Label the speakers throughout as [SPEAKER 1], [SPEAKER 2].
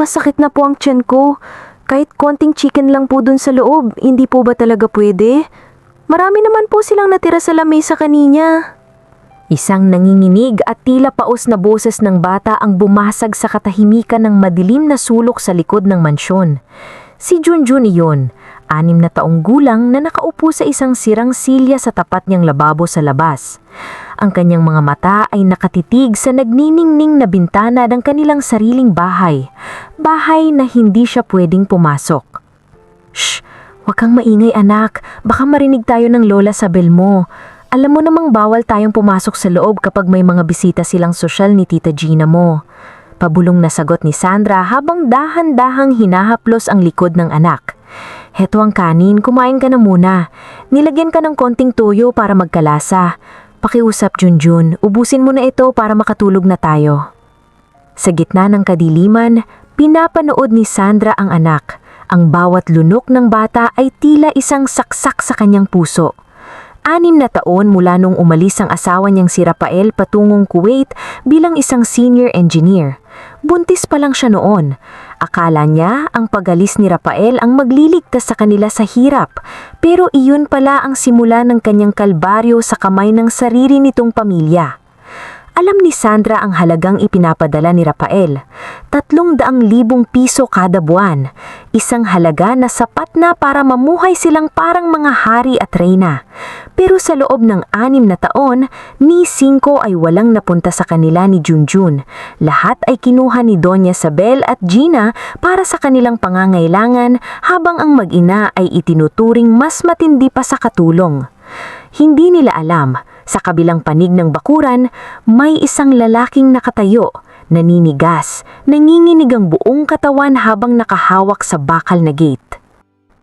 [SPEAKER 1] masakit na po ang tiyan ko. Kahit konting chicken lang po dun sa loob, hindi po ba talaga pwede? Marami naman po silang natira sa lamesa kanina. Isang nanginginig at tila paos na boses ng bata ang bumasag sa katahimikan ng madilim na sulok sa likod ng mansyon. Si Junjun iyon, 6 na taong gulang na nakaupo sa isang sirang silya sa tapat niyang lababo sa labas. Ang kanyang mga mata ay nakatitig sa nagniningning na bintana ng kanilang sariling bahay. Bahay na hindi siya pwedeng pumasok. Shh! Huwag kang maingay anak, baka marinig tayo ng lola Sabel mo. Alam mo namang bawal tayong pumasok sa loob kapag may mga bisita silang sosyal ni Tita Gina mo. Pabulong na sagot ni Sandra habang dahan-dahang hinahaplos ang likod ng anak. Heto ang kanin, kumain ka na muna. Nilagyan ka ng konting toyo para magkalasa. Pakiusap Junjun, ubusin mo na ito para makatulog na tayo. Sa gitna ng kadiliman, pinapanood ni Sandra ang anak. Ang bawat lunok ng bata ay tila isang saksak sa kanyang puso. 6 na taon mula nung umalis ang asawa niyang si Rafael patungong Kuwait bilang isang senior engineer. Buntis pa lang siya noon. Akala niya ang pag-alis ni Rafael ang magliligtas sa kanila sa hirap. Pero iyon pala ang simula ng kanyang kalbaryo sa kamay ng sarili nitong pamilya. Alam ni Sandra ang halagang ipinapadala ni Rafael, 300,000 piso kada buwan. Isang halaga na sapat na para mamuhay silang parang mga hari at reyna. Pero sa loob ng 6 na taon, ni 5 ay walang napunta sa kanila ni Junjun. Lahat ay kinuha ni Doña Sabel at Gina para sa kanilang pangangailangan habang ang mag-ina ay itinuturing mas matindi pa sa katulong. Hindi nila alam, sa kabilang panig ng bakuran, may isang lalaking nakatayo, naninigas, nanginginig ang buong katawan habang nakahawak sa bakal na gate.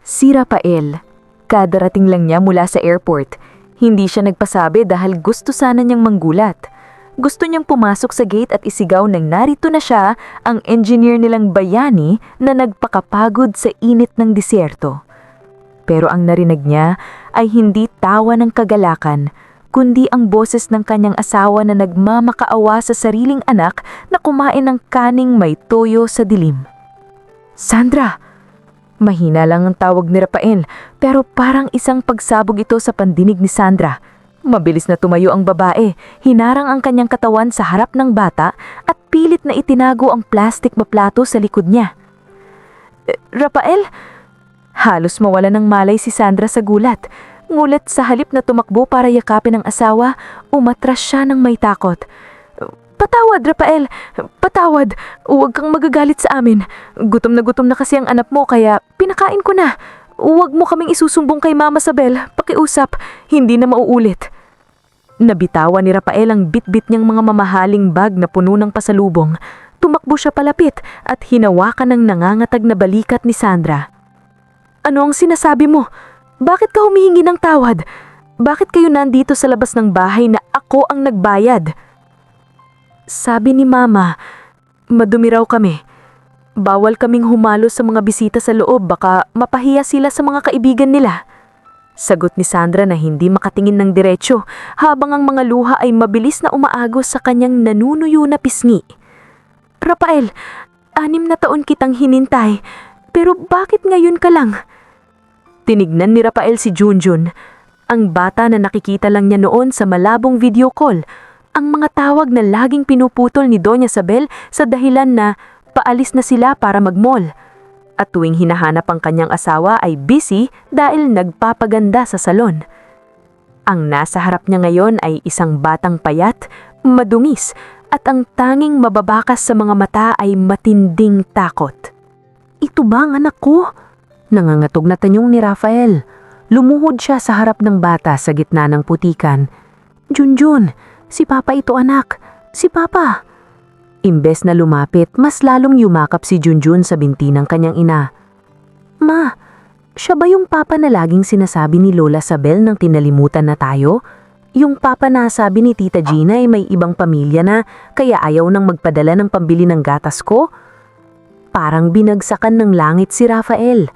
[SPEAKER 1] Si Rafael. Kadarating lang niya mula sa airport. Hindi siya nagpasabi dahil gusto sana niyang manggulat. Gusto niyang pumasok sa gate at isigaw nang narito na siya, ang engineer nilang bayani na nagpakapagod sa init ng disyerto. Pero ang narinig niya ay hindi tawa ng kagalakan, kundi ang boses ng kanyang asawa na nagmamakaawa sa sariling anak na kumain ng kaning may toyo sa dilim. Sandra! Mahina lang ang tawag ni Rafael, pero parang isang pagsabog ito sa pandinig ni Sandra. Mabilis na tumayo ang babae, hinarang ang kanyang katawan sa harap ng bata at pilit na itinago ang plastic na plato sa likod niya. Rafael? Halos mawala ng malay si Sandra sa gulat. Ngulat sa halip na tumakbo para yakapin ang asawa, umatras siya ng may takot. Patawad, Rafael. Patawad. Huwag kang magagalit sa amin. Gutom na kasi ang anak mo kaya pinakain ko na. Huwag mo kaming isusumbong kay Mama Sabel. Pakiusap, hindi na mauulit. Nabitawan ni Rafael ang bit-bit niyang mga mamahaling bag na puno ng pasalubong. Tumakbo siya palapit at hinawakan ng nangangatag na balikat ni Sandra. Ano ang sinasabi mo? Bakit ka humihingi ng tawad? Bakit kayo nandito sa labas ng bahay na ako ang nagbayad? Sabi ni Mama, madumi raw kami. Bawal kaming humalo sa mga bisita sa loob, baka mapahiya sila sa mga kaibigan nila. Sagot ni Sandra na hindi makatingin ng diretsyo habang ang mga luha ay mabilis na umaagos sa kanyang nanunuyo na pisngi. Rafael, 6 na taon kitang hinintay, pero bakit ngayon ka lang? Tinignan ni Rafael si Junjun, ang bata na nakikita lang niya noon sa malabong video call, ang mga tawag na laging pinuputol ni Doña Sabel sa dahilan na paalis na sila para mag-mall. At tuwing hinahanap ang kanyang asawa ay busy dahil nagpapaganda sa salon. Ang nasa harap niya ngayon ay isang batang payat, madungis, at ang tanging mababakas sa mga mata ay matinding takot. Ito ba ang anak ko? Nangangatog na tanyong ni Rafael. Lumuhod siya sa harap ng bata sa gitna ng putikan. Junjun, si Papa ito anak, si Papa. Imbes na lumapit, mas lalong yumakap si Junjun sa binti ng kanyang ina. Ma, siya ba yung Papa na laging sinasabi ni Lola Sabel nang tinalimutan na tayo? Yung Papa na sabi ni Tita Gina ay may ibang pamilya na kaya ayaw nang magpadala ng pambili ng gatas ko? Parang binagsakan ng langit si Rafael.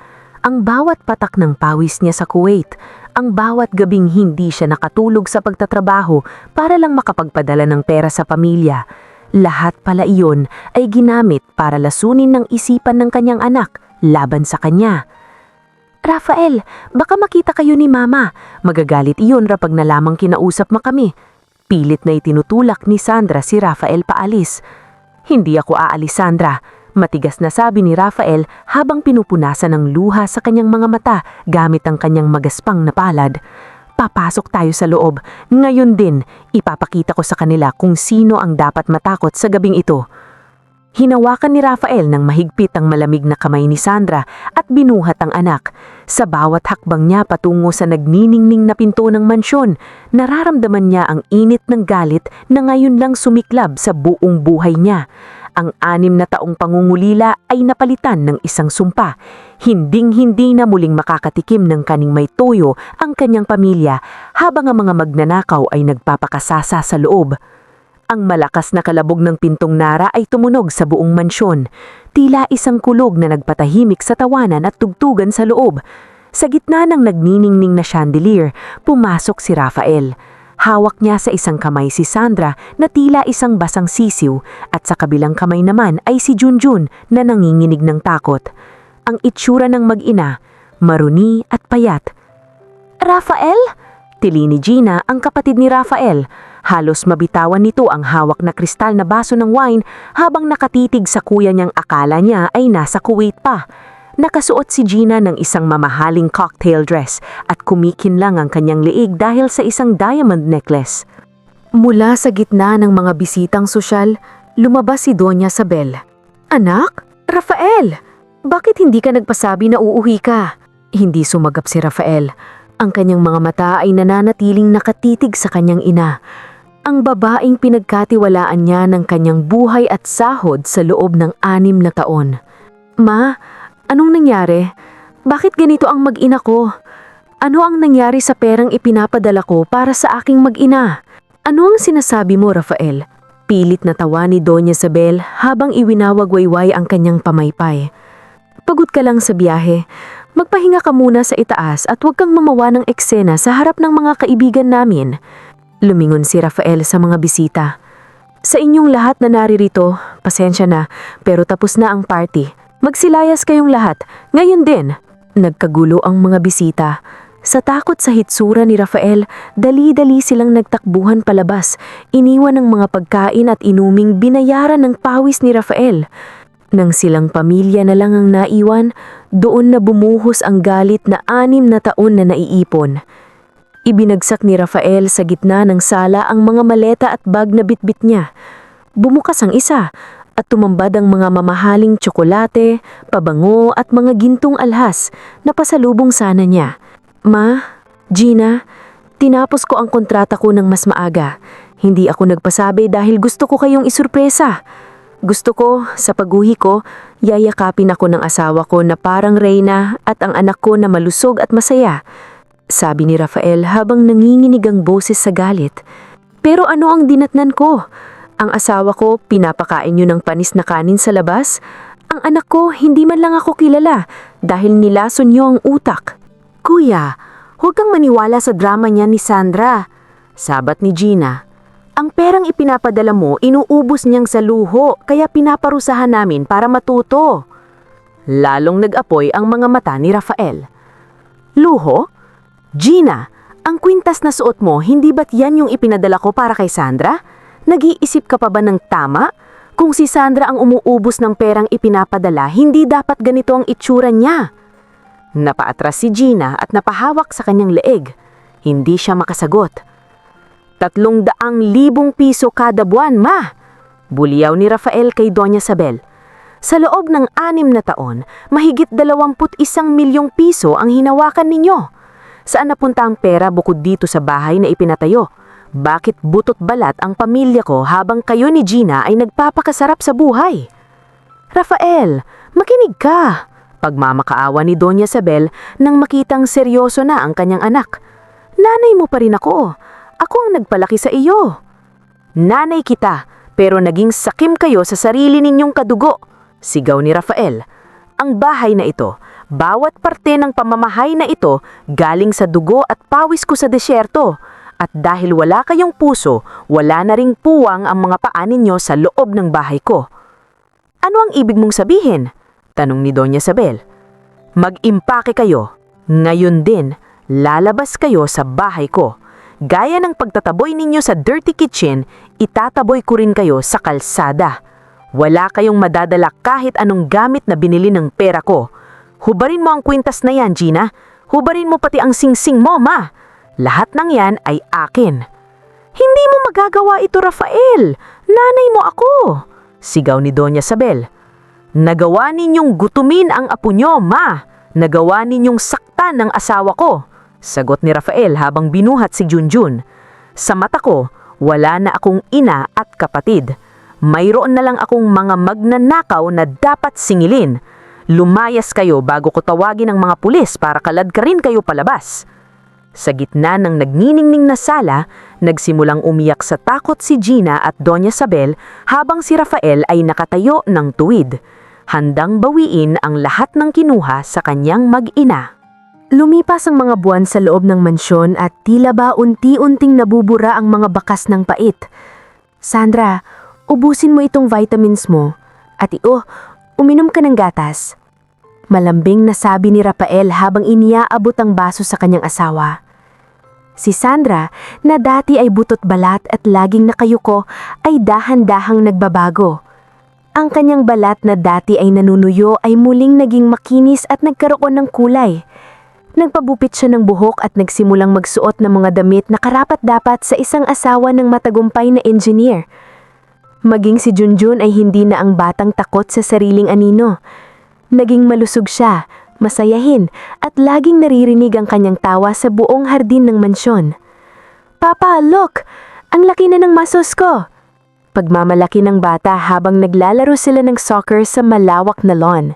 [SPEAKER 1] Ang bawat patak ng pawis niya sa Kuwait, ang bawat gabing hindi siya nakatulog sa pagtatrabaho para lang makapagpadala ng pera sa pamilya. Lahat pala iyon ay ginamit para lasunin ng isipan ng kanyang anak laban sa kanya. Rafael, baka makita kayo ni Mama. Magagalit iyon rapag nalamang kinausap mo kami. Pilit na itinutulak ni Sandra si Rafael paalis. Hindi ako aalis, Sandra. Matigas na sabi ni Rafael habang pinupunasan ng luha sa kanyang mga mata gamit ang kanyang magaspang na palad. Papasok tayo sa loob. Ngayon din, ipapakita ko sa kanila kung sino ang dapat matakot sa gabing ito. Hinawakan ni Rafael ng mahigpit ang malamig na kamay ni Sandra at binuhat ang anak. Sa bawat hakbang niya patungo sa nagniningning na pinto ng mansyon, nararamdaman niya ang init ng galit na ngayon lang sumiklab sa buong buhay niya. Ang 6 na taong pangungulila ay napalitan ng isang sumpa. Hinding-hindi na muling makakatikim ng kaning may toyo ang kanyang pamilya habang ang mga magnanakaw ay nagpapakasasa sa loob. Ang malakas na kalabog ng pintong nara ay tumunog sa buong mansyon. Tila isang kulog na nagpatahimik sa tawanan at tugtugan sa loob. Sa gitna ng nagniningning na chandelier, pumasok si Rafael. Hawak niya sa isang kamay si Sandra na tila isang basang sisiw at sa kabilang kamay naman ay si Junjun na nanginginig ng takot. Ang itsura ng mag-ina, maruni at payat. Rafael? Tili ni Gina ang kapatid ni Rafael. Halos mabitawan nito ang hawak na kristal na baso ng wine habang nakatitig sa kuya niyang akala niya ay nasa Kuwait pa. Nakasuot si Gina ng isang mamahaling cocktail dress at kumikinlang ang kanyang liig dahil sa isang diamond necklace. Mula sa gitna ng mga bisitang sosyal, lumabas si Doña Sabel. Anak? Rafael! Bakit hindi ka nagpasabi na uuwi ka? Hindi sumagap si Rafael. Ang kanyang mga mata ay nananatiling nakatitig sa kanyang ina. Ang babaeng pinagkatiwalaan niya ng kanyang buhay at sahod sa loob ng 6 na taon. Ma, anong nangyari? Bakit ganito ang mag-ina ko? Ano ang nangyari sa perang ipinapadala ko para sa aking mag-ina? Ano ang sinasabi mo, Rafael? Pilit na tawa ni Doña Sabel habang iwinawagwayway ang kanyang pamaypay. Pagod ka lang sa biyahe. Magpahinga ka muna sa itaas at huwag kang mamawa ng eksena sa harap ng mga kaibigan namin. Lumingon si Rafael sa mga bisita. Sa inyong lahat na naririto, pasensya na, pero tapos na ang party. Magsilayas kayong lahat, ngayon din. Nagkagulo ang mga bisita. Sa takot sa hitsura ni Rafael, dali-dali silang nagtakbuhan palabas. Iniwan ng mga pagkain at inuming binayaran ng pawis ni Rafael. Nang silang pamilya na lang ang naiwan, doon na bumuhos ang galit na 6 na taon na naiipon. Ibinagsak ni Rafael sa gitna ng sala ang mga maleta at bag na bitbit niya. Bumukas ang isa at tumambad ang mga mamahaling tsokolate, pabango at mga gintong alhas na pasalubong sana niya. Ma, Gina, tinapos ko ang kontrata ko ng mas maaga. Hindi ako nagpasabi dahil gusto ko kayong isurpresa. Gusto ko, sa pag-uwi ko, yayakapin ako ng asawa ko na parang reyna at ang anak ko na malusog at masaya. Sabi ni Rafael habang nanginginig ang boses sa galit. Pero ano ang dinatnan ko? Ang asawa ko, pinapakain niyo ng panis na kanin sa labas? Ang anak ko, hindi man lang ako kilala dahil nilason niyo ang utak. Kuya, huwag kang maniwala sa drama niya ni Sandra. Sabat ni Gina. Ang perang ipinapadala mo, inuubos niyang sa luho, kaya pinaparusahan namin para matuto. Lalong nag-apoy ang mga mata ni Rafael. Luho? Gina, ang kwintas na suot mo, hindi ba't yan yung ipinadala ko para kay Sandra? Nag-iisip ka pa ba ng tama? Kung si Sandra ang umuubos ng perang ipinapadala, hindi dapat ganito ang itsura niya. Napaatras si Gina at napahawak sa kanyang leeg. Hindi siya makasagot. 300,000 piso kada buwan, ma! Buliyaw ni Rafael kay Doña Sabel. Sa loob ng 6 na taon, mahigit 21 milyong piso ang hinawakan ninyo. Saan napunta ang pera bukod dito sa bahay na ipinatayo? Bakit butot balat ang pamilya ko habang kayo ni Gina ay nagpapakasarap sa buhay? Rafael, makinig ka! Pagmamakaawa ni Doña Sabel nang makitang seryoso na ang kanyang anak. Nanay mo pa rin ako. Ako ang nagpalaki sa iyo. Nanay kita, pero naging sakim kayo sa sarili ninyong kadugo. Sigaw ni Rafael. Ang bahay na ito, bawat parte ng pamamahay na ito, galing sa dugo at pawis ko sa desyerto.
[SPEAKER 2] At dahil wala kayong puso, wala na ring puwang ang mga paa ninyo sa loob ng bahay ko. Ano ang ibig mong sabihin? Tanong ni Doña Isabel. Mag-impake kayo. Ngayon din, lalabas kayo sa bahay ko. Gaya ng pagtataboy ninyo sa dirty kitchen, itataboy ko rin kayo sa kalsada. Wala kayong madadala kahit anong gamit na binili ng pera ko. Hubarin mo ang kwintas na yan, Gina. Hubarin mo pati ang singsing mo, Ma. Lahat ng yan ay akin. Hindi mo magagawa ito, Rafael. Nanay mo ako. Sigaw ni Doña Isabel. Nagawa ninyong gutumin ang apo nyo, Ma. Nagawa ninyong saktan ng asawa ko. Sagot ni Rafael habang binuhat si Junjun. Sa mata ko, wala na akong ina at kapatid. Mayroon na lang akong mga magnanakaw na dapat singilin. Lumayas kayo bago ko tawagin ang mga pulis para kaladkarin kayo palabas. Sa gitna ng nagniningning na sala, nagsimulang umiyak sa takot si Gina at Doña Isabel habang si Rafael ay nakatayo ng tuwid, handang bawiin ang lahat ng kinuha sa kanyang mag-ina.
[SPEAKER 1] Lumipas ang mga buwan sa loob ng mansyon at tila ba unti-unting nabubura ang mga bakas ng pait. Sandra, ubusin mo itong vitamins mo at uminom ka ng gatas. Malambing na sabi ni Rafael habang iniaabot ang baso sa kanyang asawa. Si Sandra, na dati ay butot balat at laging nakayuko, ay dahan-dahang nagbabago. Ang kanyang balat na dati ay nanunuyo ay muling naging makinis at nagkaroon ng kulay. Nagpabupit siya ng buhok at nagsimulang magsuot ng mga damit na karapat-dapat sa isang asawa ng matagumpay na engineer. Maging si Junjun ay hindi na ang batang takot sa sariling anino. Naging malusog siya, masayahin at laging naririnig ang kanyang tawa sa buong hardin ng mansyon. Papa, look! Ang laki na ng muscles ko! Pagmamalaki ng bata habang naglalaro sila ng soccer sa malawak na lawn.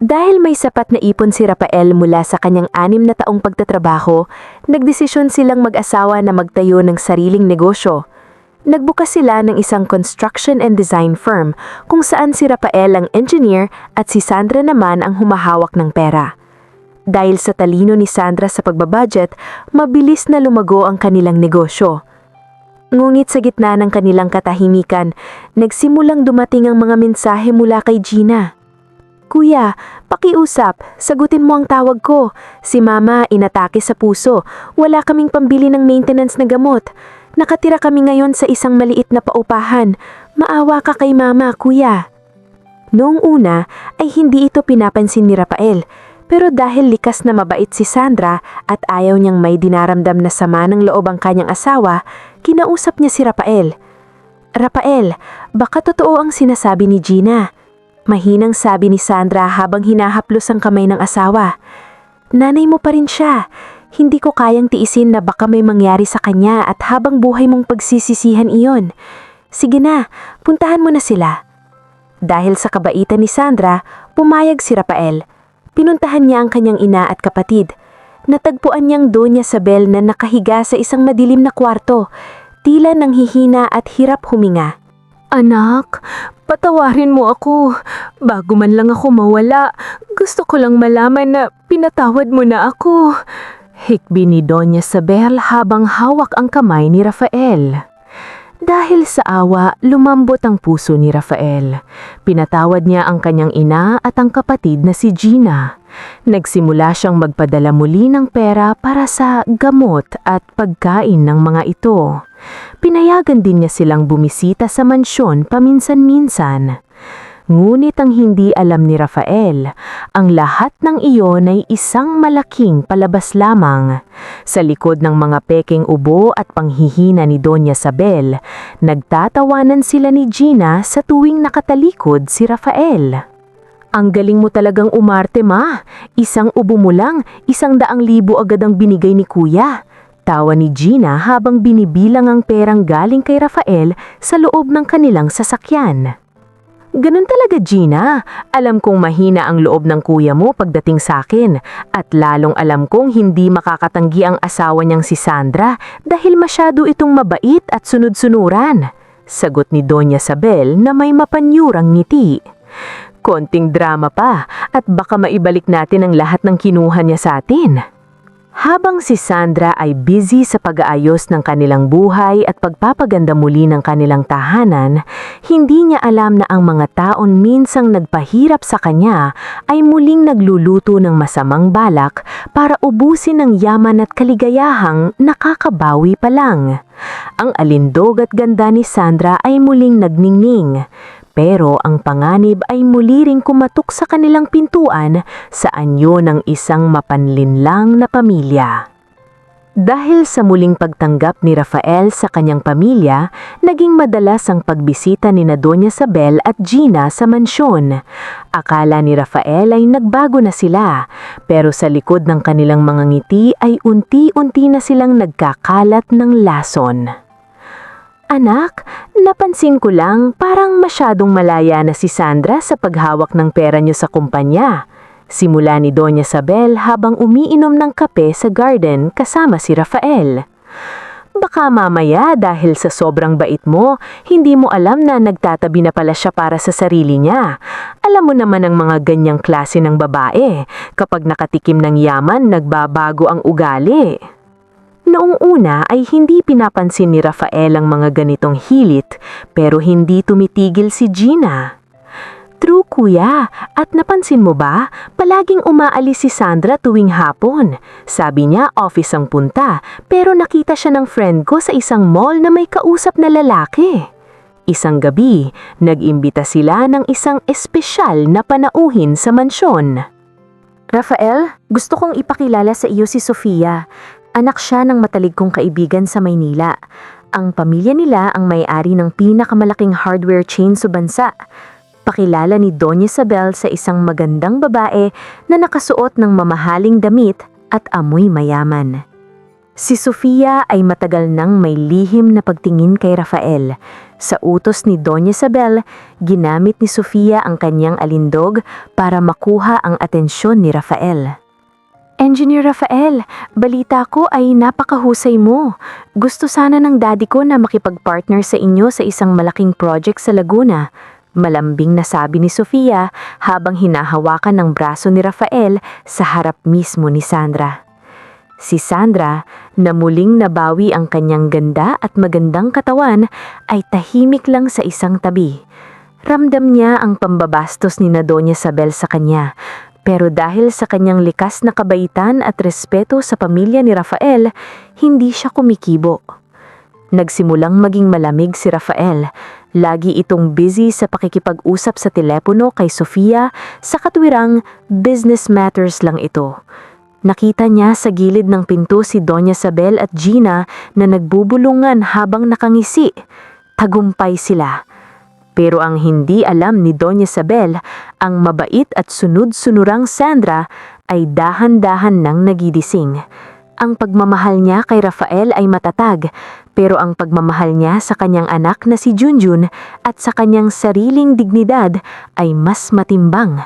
[SPEAKER 1] Dahil may sapat na ipon si Rafael mula sa kanyang 6 na taong pagtatrabaho, nagdesisyon silang mag-asawa na magtayo ng sariling negosyo. Nagbukas sila ng isang construction and design firm kung saan si Rafael ang engineer at si Sandra naman ang humahawak ng pera. Dahil sa talino ni Sandra sa pagbabudget, mabilis na lumago ang kanilang negosyo. Ngunit sa gitna ng kanilang katahimikan, nagsimulang dumating ang mga mensahe mula kay Gina. Kuya, pakiusap, sagutin mo ang tawag ko. Si Mama inatake sa puso, wala kaming pambili ng maintenance na gamot. Nakatira kami ngayon sa isang maliit na paupahan. Maawa ka kay Mama, Kuya. Noong una ay hindi ito pinapansin ni Rafael, pero dahil likas na mabait si Sandra at ayaw niyang may dinaramdam na sama ng loob ang kanyang asawa, kinausap niya si Rafael. Rafael, baka totoo ang sinasabi ni Gina. Mahinang sabi ni Sandra habang hinahaplos ang kamay ng asawa. Nanay mo pa rin siya. Hindi ko kayang tiisin na baka may mangyari sa kanya at habang buhay mong pagsisisihan iyon. Sige na, puntahan mo na sila. Dahil sa kabaitan ni Sandra, pumayag si Rafael. Pinuntahan niya ang kanyang ina at kapatid. Natagpuan niyang Doña Isabel na nakahiga sa isang madilim na kwarto, tila nanghihina at hirap huminga. Anak, patawarin mo ako. Bago man lang ako mawala, gusto ko lang malaman na pinatawad mo na ako. Hikbi ni Doña Isabel habang hawak ang kamay ni Rafael. Dahil sa awa, lumambot ang puso ni Rafael. Pinatawad niya ang kanyang ina at ang kapatid na si Gina. Nagsimula siyang magpadala muli ng pera para sa gamot at pagkain ng mga ito. Pinayagan din niya silang bumisita sa mansyon paminsan-minsan. Ngunit ang hindi alam ni Rafael, ang lahat ng iyon ay isang malaking palabas lamang. Sa likod ng mga peking ubo at panghihina ni Doña Isabel, nagtatawanan sila ni Gina sa tuwing nakatalikod si Rafael. Ang galing mo talagang umarte, Ma. Isang ubo mo lang, 100,000 agad ang binigay ni Kuya. Tawa ni Gina habang binibilang ang perang galing kay Rafael sa loob ng kanilang sasakyan. Ganun talaga, Gina. Alam kong mahina ang loob ng kuya mo pagdating sa akin at lalong alam kong hindi makakatanggi ang asawa niyang si Sandra dahil masyado itong mabait at sunod-sunuran. Sagot ni Doña Isabel na may mapanyurang ngiti. Konting drama pa at baka maibalik natin ang lahat ng kinuha niya sa atin.
[SPEAKER 2] Habang si Sandra ay busy sa pag-aayos ng kanilang buhay at pagpapaganda muli ng kanilang tahanan, hindi niya alam na ang mga taon minsang nagpahirap sa kanya ay muling nagluluto ng masamang balak para ubusin ang yaman at kaligayahang nakakabawi pa lang. Ang alindog at ganda ni Sandra ay muling nagningning. Pero ang panganib ay muli ring kumatok sa kanilang pintuan sa anyo ng isang mapanlinlang na pamilya. Dahil sa muling pagtanggap ni Rafael sa kanyang pamilya, naging madalas ang pagbisita ni Doña Isabel at Gina sa mansyon. Akala ni Rafael ay nagbago na sila, pero sa likod ng kanilang mga ngiti ay unti-unti na silang nagkakalat ng lason. Anak, napansin ko lang parang masyadong malaya na si Sandra sa paghawak ng pera niyo sa kumpanya. Simula ni Doña Isabel habang umiinom ng kape sa garden kasama si Rafael. Baka mamaya dahil sa sobrang bait mo, hindi mo alam na nagtatabi na pala siya para sa sarili niya. Alam mo naman ang mga ganyang klase ng babae. Kapag nakatikim ng yaman, nagbabago ang ugali. Noong una ay hindi pinapansin ni Rafael ang mga ganitong hilit, pero hindi tumitigil si Gina. True kuya, at napansin mo ba, palaging umaalis si Sandra tuwing hapon. Sabi niya office ang punta, pero nakita siya ng friend ko sa isang mall na may kausap na lalaki. Isang gabi, nag-imbita sila ng isang espesyal na panauhin sa mansyon.
[SPEAKER 1] Rafael, gusto kong ipakilala sa iyo si Sofia. Anak siya ng matalig kong kaibigan sa Maynila. Ang pamilya nila ang may-ari ng pinakamalaking hardware chain sa bansa. Pakilala ni Doña Isabel sa isang magandang babae na nakasuot ng mamahaling damit at amoy mayaman. Si Sofia ay matagal nang may lihim na pagtingin kay Rafael. Sa utos ni Doña Isabel, ginamit ni Sofia ang kanyang alindog para makuha ang atensyon ni Rafael. Engineer Rafael, balita ko ay napakahusay mo. Gusto sana ng daddy ko na makipag-partner sa inyo sa isang malaking project sa Laguna. Malambing na sabi ni Sofia habang hinahawakan ng braso ni Rafael sa harap mismo ni Sandra. Si Sandra, na muling nabawi ang kanyang ganda at magandang katawan, ay tahimik lang sa isang tabi. Ramdam niya ang pambabastos ni Doña Isabel sa kanya. Pero dahil sa kanyang likas na kabaitan at respeto sa pamilya ni Rafael, hindi siya kumikibo. Nagsimulang maging malamig si Rafael. Lagi itong busy sa pakikipag-usap sa telepono kay Sofia sa katwirang business matters lang ito. Nakita niya sa gilid ng pinto si Doña Isabel at Gina na nagbubulungan habang nakangisi. Tagumpay sila. Pero ang hindi alam ni Doña Isabel, ang mabait at sunod-sunurang Sandra ay dahan-dahan nang nagidising. Ang pagmamahal niya kay Rafael ay matatag, pero ang pagmamahal niya sa kanyang anak na si Junjun at sa kanyang sariling dignidad ay mas matimbang.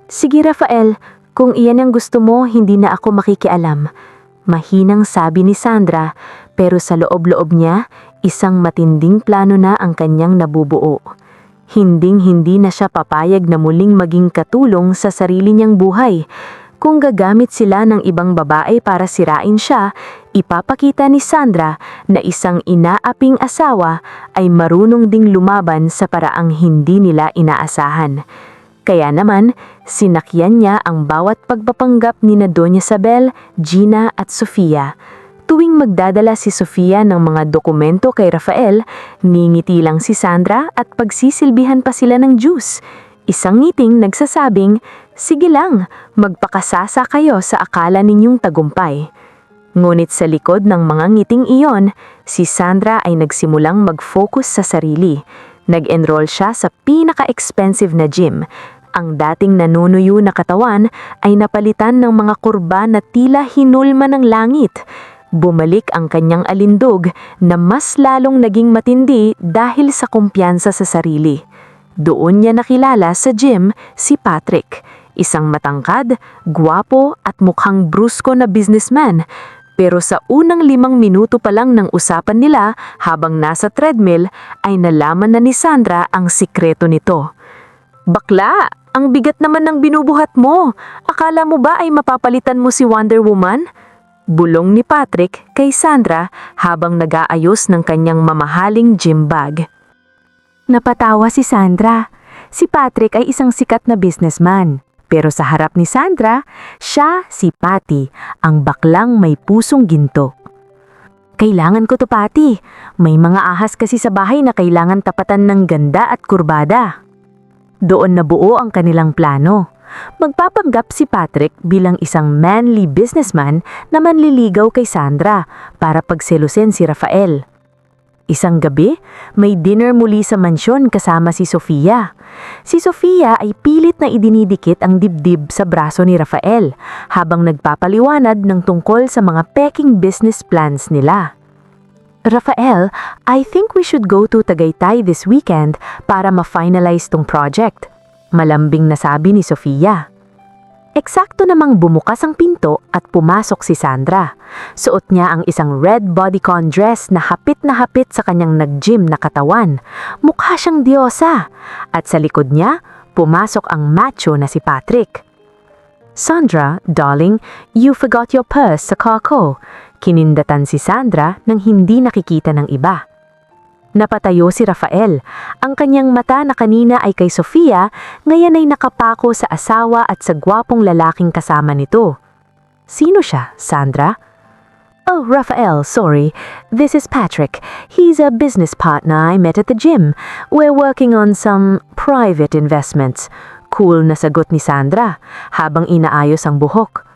[SPEAKER 1] Sige Rafael, kung iyan ang gusto mo, hindi na ako makikialam. Mahinang sabi ni Sandra, pero sa loob-loob niya, isang matinding plano na ang kanyang nabubuo. Hinding-hindi na siya papayag na muling maging katulong sa sarili niyang buhay. Kung gagamit sila ng ibang babae para sirain siya, ipapakita ni Sandra na isang inaaping asawa ay marunong ding lumaban sa paraang hindi nila inaasahan. Kaya naman, sinakyan niya ang bawat pagpapanggap ni Doña Isabel, Gina at Sofia. Tuwing magdadala si Sofia ng mga dokumento kay Rafael, ngingiti lang si Sandra at pagsisilbihan pa sila ng juice. Isang ngiting nagsasabing, sige lang, magpakasasa kayo sa akala ninyong tagumpay. Ngunit sa likod ng mga ngiting iyon, si Sandra ay nagsimulang mag-focus sa sarili. Nag-enroll siya sa pinaka-expensive na gym. Ang dating nanunuyo na katawan ay napalitan ng mga kurba na tila hinulma ng langit. Bumalik ang kanyang alindog na mas lalong naging matindi dahil sa kumpiyansa sa sarili. Doon niya nakilala sa gym si Patrick, isang matangkad, gwapo at mukhang brusko na businessman. Pero sa unang 5 minuto pa lang ng usapan nila habang nasa treadmill ay nalaman na ni Sandra ang sikreto nito. Bakla, ang bigat naman ng binubuhat mo. Akala mo ba ay mapapalitan mo si Wonder Woman?
[SPEAKER 2] Bulong ni Patrick kay Sandra habang nag-aayos ng kanyang mamahaling gym bag.
[SPEAKER 1] Napatawa si Sandra. Si Patrick ay isang sikat na businessman. Pero sa harap ni Sandra, siya si Patty, ang baklang may pusong ginto. Kailangan ko to, Patty. May mga ahas kasi sa bahay na kailangan tapatan ng ganda at kurbada. Doon nabuo ang kanilang plano. Magpapanggap si Patrick bilang isang manly businessman na manliligaw kay Sandra para pagselusin si Rafael. Isang gabi, may dinner muli sa mansyon kasama si Sofia. Si Sofia ay pilit na idinidikit ang dibdib sa braso ni Rafael habang nagpapaliwanag ng tungkol sa mga peking business plans nila. Rafael, I think we should go to Tagaytay this weekend para ma-finalize tong project. Malambing na sabi ni Sofia. Eksakto namang bumukas ang pinto at pumasok si Sandra. Suot niya ang isang red bodycon dress na hapit sa kanyang nag-gym na katawan. Mukha siyang diyosa. At sa likod niya, pumasok ang macho na si Patrick. Sandra, darling, you forgot your purse sa car ko. Kinindatan si Sandra nang hindi nakikita ng iba. Napatayo si Rafael. Ang kanyang mata na kanina ay kay Sofia, ngayon ay nakapako sa asawa at sa gwapong lalaking kasama nito. Sino siya, Sandra? Oh, Rafael, sorry. This is Patrick. He's a business partner I met at the gym. We're working on some private investments. Cool na sagot ni Sandra habang inaayos ang buhok.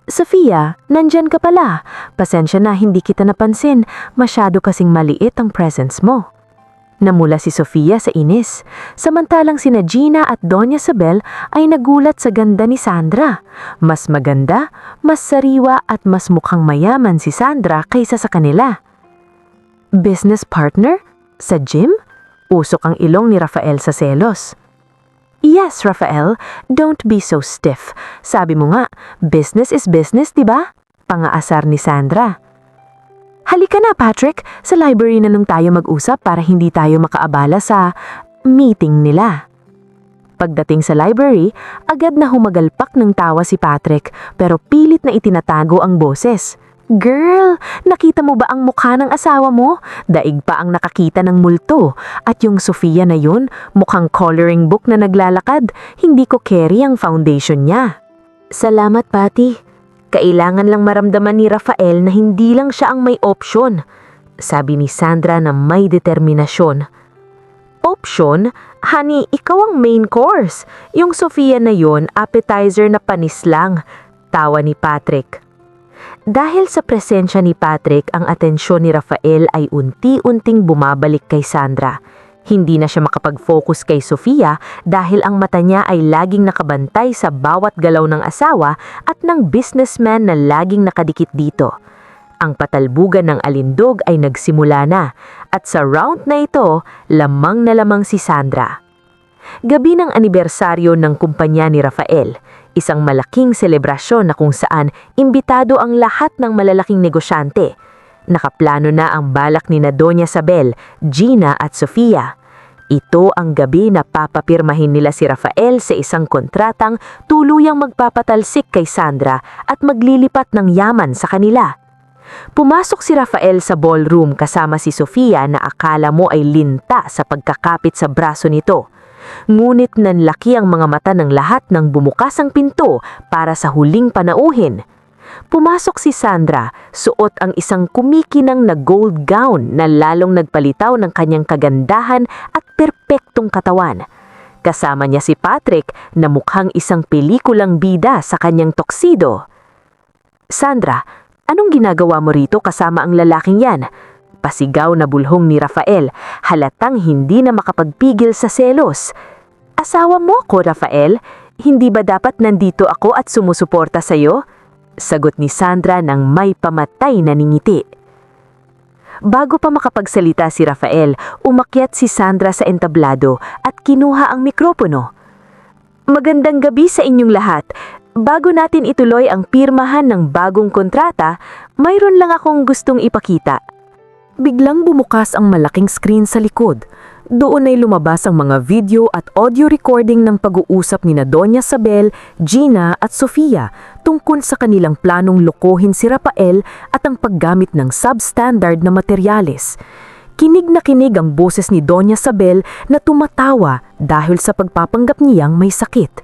[SPEAKER 1] Sofia, nandyan ka pala. Pasensya na hindi kita napansin. Masyado kasing maliit ang presence mo. Namula si Sofia sa inis. Samantalang sina Gina at Doña Isabel ay nagulat sa ganda ni Sandra. Mas maganda, mas sariwa at mas mukhang mayaman si Sandra kaysa sa kanila. Business partner? Sa gym? Usok ang ilong ni Rafael sa selos. Yes, Rafael, don't be so stiff. Sabi mo nga, business is business, diba? Pangaasar ni Sandra. Halika na, Patrick. Sa library na nung tayo mag-usap para hindi tayo makaabala sa meeting nila. Pagdating sa library, agad na humagalpak ng tawa si Patrick pero pilit na itinatago ang boses. Girl, nakita mo ba ang mukha ng asawa mo? Daig pa ang nakakita ng multo. At yung Sofia na yun, mukhang coloring book na naglalakad. Hindi ko carry ang foundation niya. Salamat, Patty. Kailangan lang maramdaman ni Rafael na hindi lang siya ang may option. Sabi ni Sandra na may determinasyon. Option? Honey, ikaw ang main course. Yung Sofia na yun, appetizer na panis lang. Tawa ni Patrick. Dahil sa presensya ni Patrick, ang atensyon ni Rafael ay unti-unting bumabalik kay Sandra. Hindi na siya makapag-focus kay Sofia dahil ang mata niya ay laging nakabantay sa bawat galaw ng asawa at ng businessman na laging nakadikit dito. Ang patalbugan ng alindog ay nagsimula na at sa round na ito, lamang na lamang si Sandra. Gabi ng anibersaryo ng kumpanya ni Rafael. Isang malaking selebrasyon na kung saan imbitado ang lahat ng malalaking negosyante. Nakaplano na ang balak ni na Doña Isabel, Gina at Sofia. Ito ang gabi na papapirmahin nila si Rafael sa isang kontratang tuluyang magpapatalsik kay Sandra at maglilipat ng yaman sa kanila. Pumasok si Rafael sa ballroom kasama si Sofia na akala mo ay linta sa pagkakapit sa braso nito. Ngunit nanlaki ang mga mata ng lahat nang bumukas ang pinto para sa huling panauhin. Pumasok si Sandra, suot ang isang kumikinang na gold gown na lalong nagpalitaw ng kanyang kagandahan at perpektong katawan. Kasama niya si Patrick na mukhang isang pelikulang bida sa kanyang toksido. Sandra, anong ginagawa mo rito kasama ang lalaking yan? Pasigaw na bulhong ni Rafael, halatang hindi na makapagpigil sa selos. Asawa mo ko, Rafael? Hindi ba dapat nandito ako at sumusuporta sa'yo? Sagot ni Sandra nang may pamatay na ningiti. Bago pa makapagsalita si Rafael, umakyat si Sandra sa entablado at kinuha ang mikropono. Magandang gabi sa inyong lahat. Bago natin ituloy ang pirmahan ng bagong kontrata, mayroon lang akong gustong ipakita. Biglang bumukas ang malaking screen sa likod.
[SPEAKER 2] doon ay lumabas ang mga video at audio recording ng pag-uusap ni Doña Sabel, Gina at Sofia tungkol sa kanilang planong lokohin si Rafael at ang paggamit ng substandard na materyales. Kinig na kinig ang boses ni Doña Sabel na tumatawa dahil sa pagpapanggap niyang may sakit.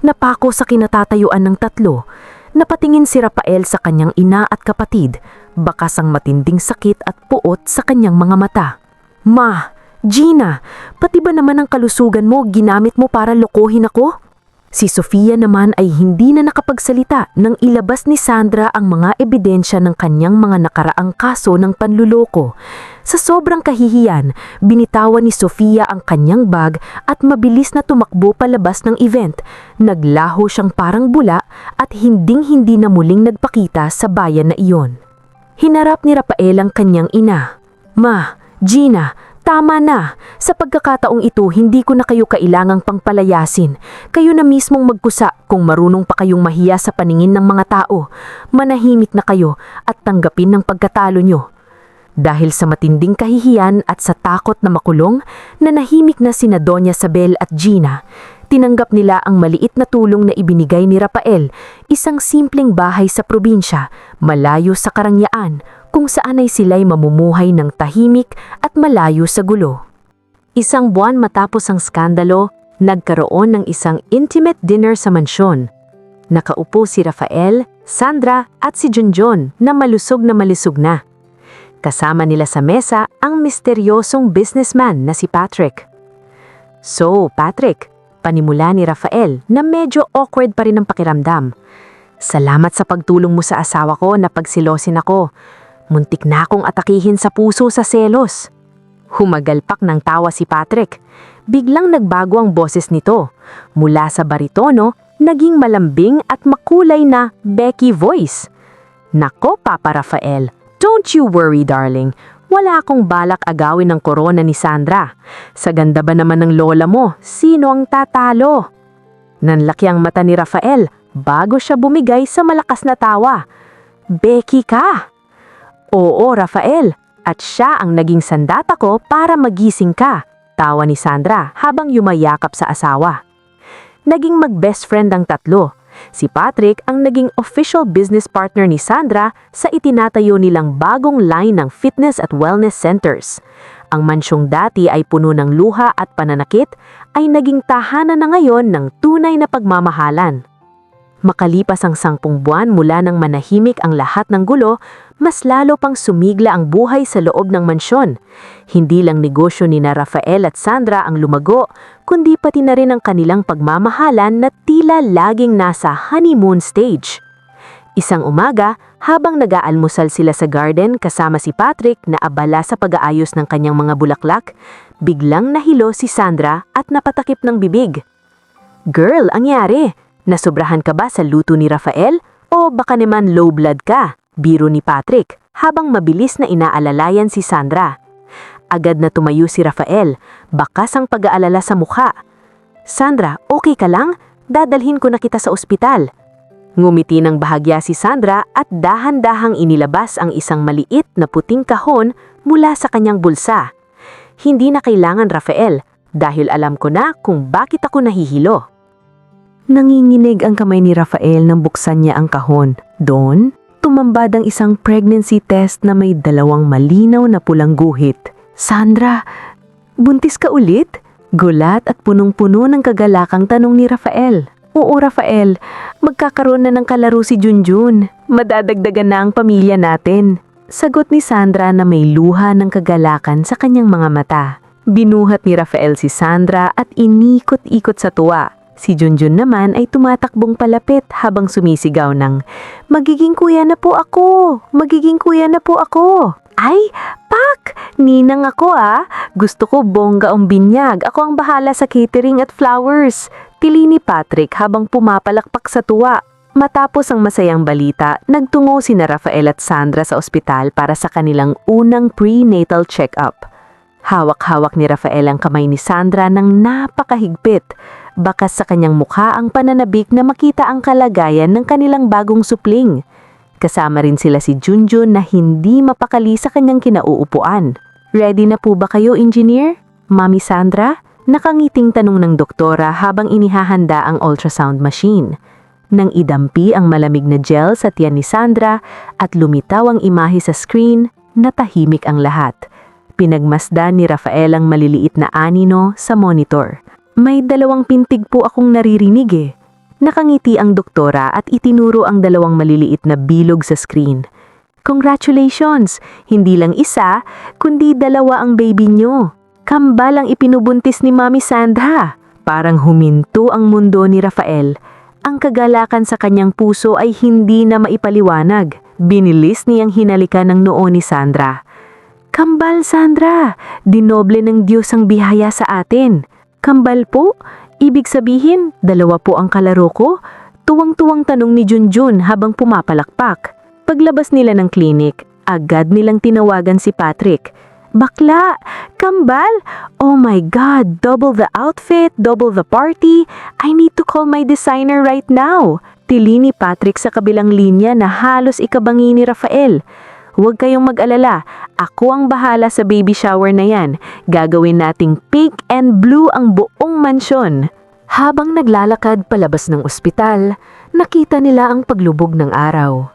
[SPEAKER 2] Napako sa kinatatayuan ng tatlo. Napatingin si Rafael sa kanyang ina at kapatid, bakas ang matinding sakit at puot sa kanyang mga mata. Ma, Gina, pati ba naman ang kalusugan mo ginamit mo para lokohin ako? Si Sofia naman ay hindi na nakapagsalita nang ilabas ni Sandra ang mga ebidensya ng kanyang mga nakaraang kaso ng panluloko. Sa sobrang kahihiyan, binitawan ni Sofia ang kanyang bag at mabilis na tumakbo palabas ng event. Naglaho siyang parang bula at hinding-hindi na muling nagpakita sa bayan na iyon. Hinarap ni Rafael ang kanyang ina. Ma, Gina, tama na. Sa pagkakataong ito, hindi ko na kayo kailangang pangpalayasin. Kayo na mismong magkusa kung marunong pa kayong mahiya sa paningin ng mga tao. Manahimik na kayo at tanggapin ng pagkatalo nyo. Dahil sa matinding kahihiyan at sa takot na makulong, nanahimik na sina Doña Sabel at Gina. Tinanggap nila ang maliit na tulong na ibinigay ni Rafael, isang simpleng bahay sa probinsya, malayo sa karangyaan, kung saan ay sila'y mamumuhay ng tahimik at malayo sa gulo. Isang buwan matapos ang skandalo, nagkaroon ng isang intimate dinner sa mansyon. Nakaupo si Rafael, Sandra at si Junjun na malusog na. Kasama nila sa mesa ang misteryosong businessman na si Patrick. So, Patrick, panimula ni Rafael na medyo awkward pa rin ang pakiramdam. Salamat sa pagtulong mo sa asawa ko na pagsilosin ako. Muntik na akong atakihin sa puso sa selos. Humagalpak ng tawa si Patrick. Biglang nagbago ang boses nito. Mula sa baritono, naging malambing at makulay na Becky voice. Nako, Papa Rafael, don't you worry, darling. Wala akong balak agawin ng korona ni Sandra. Sa ganda ba naman ng lola mo, sino ang tatalo? Nanlaki ang mata ni Rafael bago siya bumigay sa malakas na tawa. Becky ka? Oo, Rafael. At siya ang naging sandata ko para magising ka. Tawa ni Sandra habang yumayakap sa asawa. Naging mag-best friend ang tatlo. Si Patrick ang naging official business partner ni Sandra sa itinatayo nilang bagong line ng fitness at wellness centers. Ang mansyong dati ay puno ng luha at pananakit ay naging tahanan na ngayon ng tunay na pagmamahalan. Makalipas ang 10 buwan mula nang manahimik ang lahat ng gulo, mas lalo pang sumigla ang buhay sa loob ng mansyon. Hindi lang negosyo ni na Rafael at Sandra ang lumago, kundi pati na rin ang kanilang pagmamahalan na tila laging nasa honeymoon stage. Isang umaga, habang nag-aalmusal sila sa garden kasama si Patrick na abala sa pag-aayos ng kanyang mga bulaklak, biglang nahilo si Sandra at napatakip ng bibig. Girl, angyari? Nasobrahan ka ba sa luto ni Rafael? O baka naman low blood ka? Biro ni Patrick habang mabilis na inaalalayan si Sandra. Agad na tumayo si Rafael, bakas ang pag-aalala sa mukha. Sandra, okay ka lang? Dadalhin ko na kita sa ospital. Ngumiti ng bahagya si Sandra at dahan-dahang inilabas ang isang maliit na puting kahon mula sa kanyang bulsa. Hindi na kailangan, Rafael, dahil alam ko na kung bakit ako nahihilo. Nanginginig ang kamay ni Rafael nang buksan niya ang kahon. Doon, tumambad ang isang pregnancy test na may 2 malinaw na pulang guhit. Sandra, buntis ka ulit? Gulat at punong-puno ng kagalakang tanong ni Rafael. Oo, Rafael, magkakaroon na ng kalaro si Junjun. Madadagdagan na ang pamilya natin. Sagot ni Sandra na may luha ng kagalakan sa kanyang mga mata. Binuhat ni Rafael si Sandra at inikot-ikot sa tuwa. Si Junjun naman ay tumatakbong palapit habang sumisigaw ng, "Magiging kuya na po ako! Magiging kuya na po ako!" Ay, Pak! Ninang ako ah! Gusto ko bongga ang binyag. Ako ang bahala sa catering at flowers. Tili ni Patrick habang pumapalakpak sa tuwa. Matapos ang masayang balita, nagtungo sina Rafael at Sandra sa ospital para sa kanilang unang prenatal check-up. Hawak-hawak ni Rafael ang kamay ni Sandra ng napakahigpit. Bakas sa kanyang mukha ang pananabik na makita ang kalagayan ng kanilang bagong supling. Kasama rin sila si Junjun na hindi mapakali sa kanyang kinauupuan. Ready na po ba kayo, engineer?
[SPEAKER 1] Mami Sandra? Nakangiting tanong ng doktora habang inihahanda ang ultrasound machine. Nang idampi ang malamig na gel sa tiyan ni Sandra at lumitaw ang imahe sa screen, natahimik ang lahat. Pinagmasdan ni Rafael ang maliliit na anino sa monitor. May 2 pintig po akong naririnig eh. Nakangiti ang doktora at itinuro ang 2 maliliit na bilog sa screen. Congratulations! Hindi lang isa, kundi 2 ang baby nyo. Kambal ang ipinubuntis ni Mami Sandra. Parang huminto ang mundo ni Rafael. Ang kagalakan sa kanyang puso ay hindi na maipaliwanag. Binilis niyang hinalikan ng noo ni Sandra. Kambal, Sandra! Dinoble ng Diyos ang biyaya sa atin. Kambal po? Ibig sabihin, 2 po ang kalaro ko? Tuwang-tuwang tanong ni Junjun habang pumapalakpak. Paglabas nila ng klinik, agad nilang tinawagan si Patrick. Bakla! Kambal! Oh my God! Double the outfit, double the party. I need to call my designer right now. Tili ni Patrick sa kabilang linya na halos ikabangi ni Rafael. Huwag kayong mag-alala. Ako ang bahala sa baby shower na yan. Gagawin nating pink and blue ang buong mansyon. Habang naglalakad palabas ng ospital, nakita nila ang paglubog ng araw.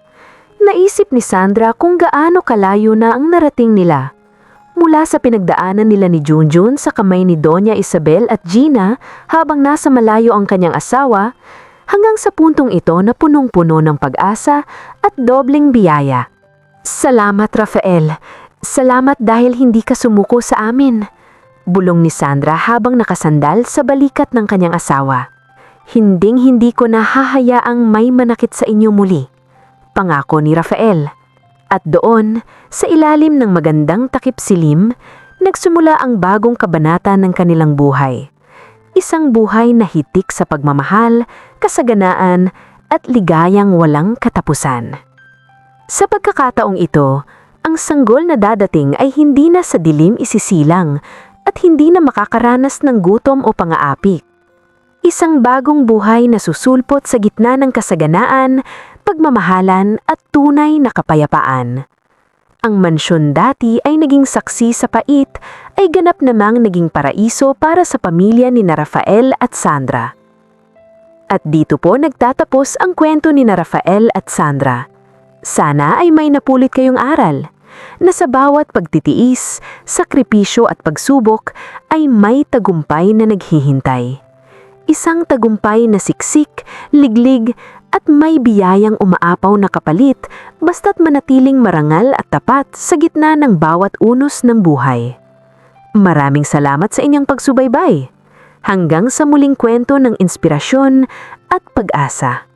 [SPEAKER 1] Naisip ni Sandra kung gaano kalayo na ang narating nila. Mula sa pinagdaanan nila ni Junjun sa kamay ni Doña Isabel at Gina habang nasa malayo ang kanyang asawa, hanggang sa puntong ito na punong-puno ng pag-asa at dobleng biyaya. Salamat, Rafael. Salamat dahil hindi ka sumuko sa amin. Bulong ni Sandra habang nakasandal sa balikat ng kanyang asawa. Hinding-hindi ko nahahayaang may manakit sa inyo muli. Pangako ni Rafael. At doon, sa ilalim ng magandang takip silim, nagsimula ang bagong kabanata ng kanilang buhay. Isang buhay na hitik sa pagmamahal, kasaganaan, at ligayang walang katapusan. Sa pagkakataong ito, ang sanggol na dadating ay hindi na sa dilim isisilang at hindi na makakaranas ng gutom o pangaapik. Isang bagong buhay na susulpot sa gitna ng kasaganaan, pagmamahalan at tunay na kapayapaan. Ang mansyon dati ay naging saksi sa pait ay ganap namang naging paraiso para sa pamilya ni Rafael at Sandra. At dito po nagtatapos ang kwento ni Rafael at Sandra. Sana ay may napulit kayong aral na sa bawat pagtitiis, sakripisyo at pagsubok ay may tagumpay na naghihintay. Isang tagumpay na siksik, liglig, at may biyayang umaapaw na kapalit basta't manatiling marangal at tapat sa gitna ng bawat unos ng buhay. Maraming salamat sa inyong pagsubaybay. Hanggang sa muling kwento ng inspirasyon at pag-asa.